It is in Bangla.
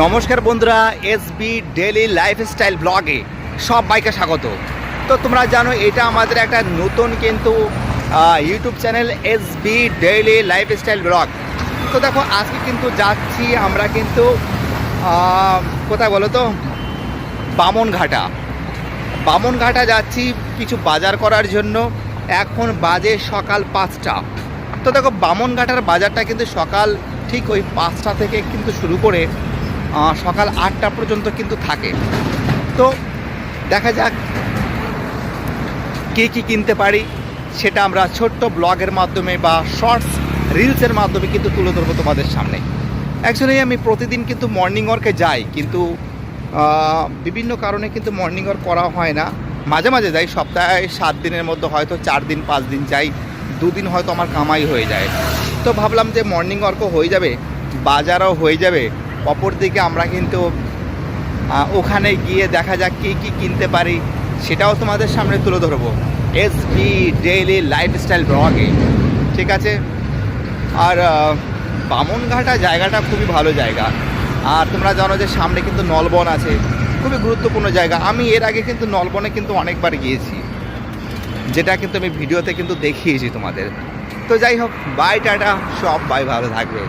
নমস্কার বন্ধুরা, এসবি ডেইলি লাইফস্টাইল ব্লগে সবাইকে স্বাগত। তো তোমরা জানো এটা আমাদের একটা নতুন কিন্তু YouTube channel SB daily lifestyle blog. তো দেখো আজকে কিন্তু যাচ্ছি আমরা কিন্তু কোথায় বলো তো, বামনঘাটা যাচ্ছি কিছু বাজার করার জন্য। এখন বাজে সকাল 5টা। তো দেখো বামনঘাটার বাজারটা কিন্তু সকাল ঠিক ওই 5টা থেকে কিন্তু শুরু করে সকাল 8টা পর্যন্ত কিন্তু থাকে। তো দেখা যাক কী কিনতে পারি, সেটা আমরা ছোট্ট ব্লগের মাধ্যমে বা শর্টস রিলসের মাধ্যমে কিন্তু তুলে ধরবো তোমাদের সামনে। অ্যাকচুয়ালি আমি প্রতিদিন কিন্তু মর্নিং ওয়ার্কে যাই, কিন্তু বিভিন্ন কারণে কিন্তু মর্নিং ওয়ার্ক করা হয় না। মাঝে মাঝে যাই, সপ্তাহে 7 দিনের মধ্যে হয়তো 4 দিন 5 দিন যাই, 2 দিন হয়তো আমার কামাই হয়ে যায়। তো ভাবলাম যে মর্নিং ওয়ার্কও হয়ে যাবে, বাজারও হয়ে যাবে। অপর দিকে আমরা কিন্তু ওখানে গিয়ে দেখা যাক কী কিনতে পারি, সেটাও তোমাদের সামনে তুলে ধরবো এসবি ডেইলি লাইফস্টাইল ব্লগে, ঠিক আছে। আর বামনঘাটা জায়গাটা খুবই ভালো জায়গা। আর তোমরা জানো যে সামনে কিন্তু নলবন আছে, খুবই গুরুত্বপূর্ণ জায়গা। আমি এর আগে কিন্তু নলবনে কিন্তু অনেকবার গিয়েছি, যেটা কিন্তু আমি ভিডিওতে কিন্তু দেখিয়েছি তোমাদের। তো যাই হোক, বাই টাটা, সব বাই, ভালো থাকবে।